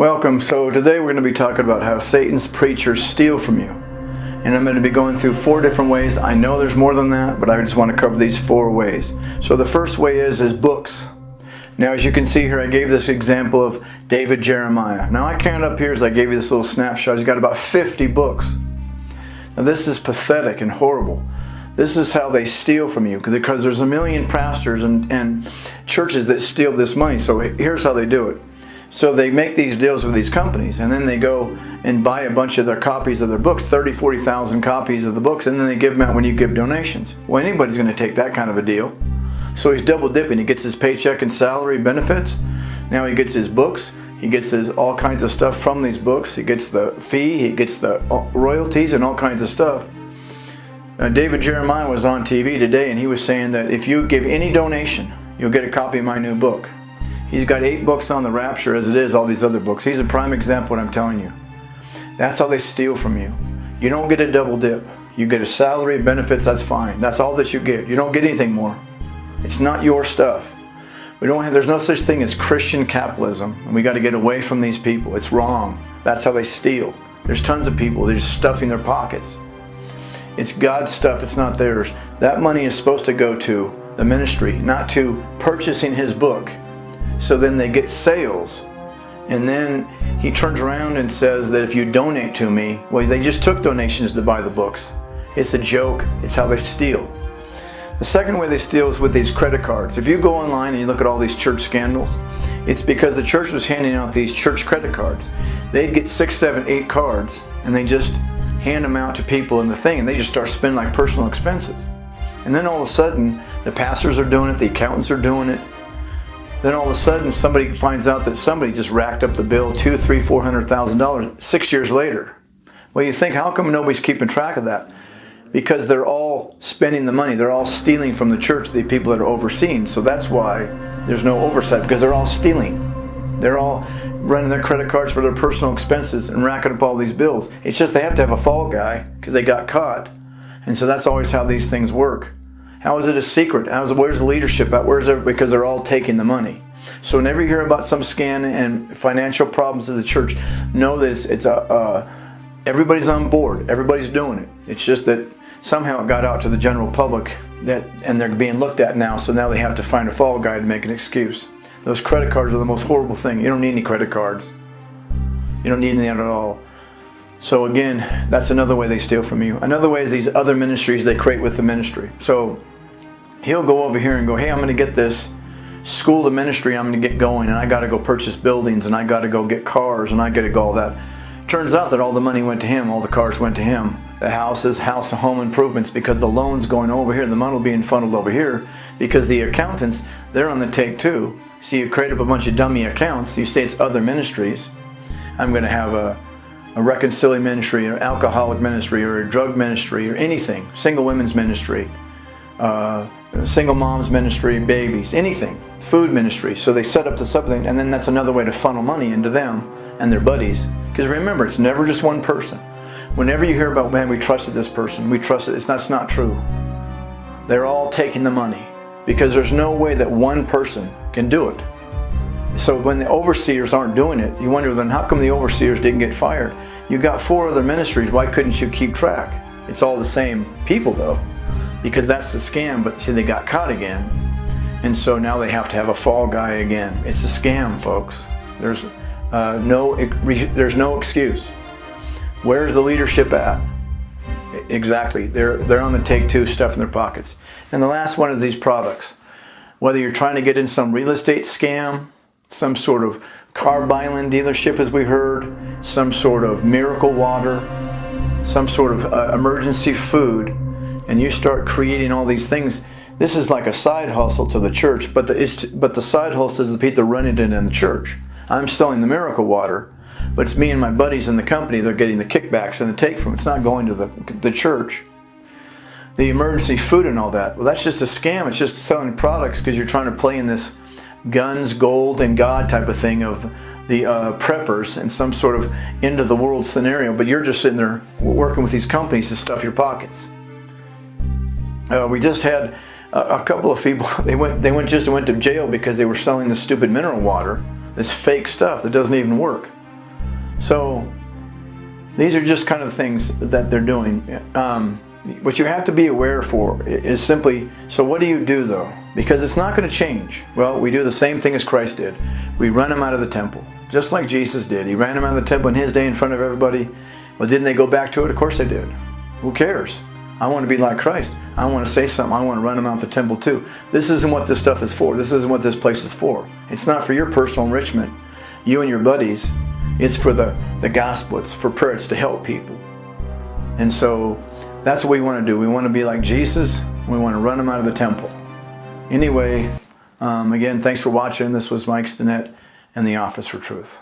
Welcome. So today we're going to be talking about how Satan's preachers steal from you. And I'm going to be going through 4 different ways. I know there's more than that, but I just want to cover these 4 ways. So the first way is books. Now, as you can see here, I gave this example of David Jeremiah. Now, I counted up here as I gave you this little snapshot. He's got about 50 books. Now, this is pathetic and horrible. This is how they steal from you, because there's a million pastors and churches that steal this money. So here's how they do it. So they make these deals with these companies, and then they go and buy a bunch of their copies of their books, 30, 40,000 copies of the books, and then they give them out when you give donations. Well, anybody's going to take that kind of a deal. So he's double dipping. He gets his paycheck and salary benefits. Now he gets his books. He gets his all kinds of stuff from these books. He gets the fee. He gets the royalties and all kinds of stuff. David Jeremiah was on TV today, and he was saying that if you give any donation, you'll get a copy of my new book. He's got 8 books on the rapture as it is all these other books. He's a prime example of what I'm telling you. That's how they steal from you. You don't get a double dip. You get a salary, benefits, that's fine. That's all that you get. You don't get anything more. It's not your stuff. There's no such thing as Christian capitalism, and we got to get away from these people. It's wrong. That's how they steal. There's tons of people. They're just stuffing their pockets. It's God's stuff. It's not theirs. That money is supposed to go to the ministry, not to purchasing his book. So then they get sales. And then he turns around and says that if you donate to me, well, they just took donations to buy the books. It's a joke. It's how they steal. The second way they steal is with these credit cards. If you go online and you look at all these church scandals, it's because the church was handing out these church credit cards. They'd get 6, 7, 8 cards, and they just hand them out to people in the thing, and they just start spending like personal expenses. And then all of a sudden, the pastors are doing it, the accountants are doing it. Then all of a sudden, somebody finds out that somebody just racked up the bill, $200,000, $300,000, $400,000 6 years later. Well, you think, how come nobody's keeping track of that? Because they're all spending the money. They're all stealing from the church, the people that are overseeing. So that's why there's no oversight, because they're all stealing. They're all running their credit cards for their personal expenses and racking up all these bills. It's just they have to have a fall guy because they got caught. And so that's always how these things work. How is it a secret? Where's the leadership at? Because they're all taking the money. So whenever you hear about some scam and financial problems of the church, know that everybody's on board. Everybody's doing it. It's just that somehow it got out to the general public and they're being looked at now. So now they have to find a fall guy to make an excuse. Those credit cards are the most horrible thing. You don't need any credit cards. You don't need any at all. So again, that's another way they steal from you. Another way is these other ministries they create with the ministry. So he'll go over here and go, hey, I'm going to get this school of ministry I'm going to get going, and I got to go purchase buildings, and I got to go get cars, and I got to go all that. Turns out that all the money went to him, all the cars went to him. The house and home improvements, because the loan's going over here, the money will be funneled over here, because the accountants, they're on the take too. So you create up a bunch of dummy accounts. You say it's other ministries. I'm going to have a reconciliation ministry, or alcoholic ministry, or a drug ministry, or anything, single women's ministry, single moms ministry, babies, anything, food ministry. So they set up something, and then that's another way to funnel money into them and their buddies. Because remember, it's never just one person. Whenever you hear about, man, we trusted this person, that's not true. They're all taking the money, because there's no way that one person can do it. So when the overseers aren't doing it, you wonder then, how come the overseers didn't get fired? You got 4 other ministries, why couldn't you keep track? It's all the same people though, because that's the scam. But see, they got caught again, and so now they have to have a fall guy again. It's a scam, folks. There's no excuse. Where's the leadership at? Exactly, they're on the take too, stuff in their pockets. And the last one is these products. Whether you're trying to get in some real estate scam, some sort of car buying dealership, as we heard, some sort of miracle water, some sort of emergency food, and you start creating all these things. This is like a side hustle to the church, but the side hustle is the people running it in the church. I'm selling the miracle water, but it's me and my buddies in the company. They're getting the kickbacks and the take from it. It's not going to the church. The emergency food and all that, well, that's just a scam. It's just selling products because you're trying to play in this guns, gold, and God type of thing of the preppers and some sort of end of the world scenario. But you're just sitting there working with these companies to stuff your pockets. We just had a couple of people. They went to jail because they were selling this stupid mineral water, this fake stuff that doesn't even work. So these are just kind of things that they're doing. What you have to be aware for is simply, so what do you do though? Because it's not going to change. Well, we do the same thing as Christ did. We run them out of the temple, just like Jesus did. He ran them out of the temple in his day in front of everybody. Well, didn't they go back to it? Of course they did. Who cares? I want to be like Christ. I want to say something. I want to run them out the temple too. This isn't what this stuff is for. This isn't what this place is for. It's not for your personal enrichment, you and your buddies. It's for the gospel. It's for prayer. It's to help people. And so that's what we want to do. We want to be like Jesus. We want to run them out of the temple. Anyway, again, thanks for watching. This was Mike Stinnett and the Office for Truth.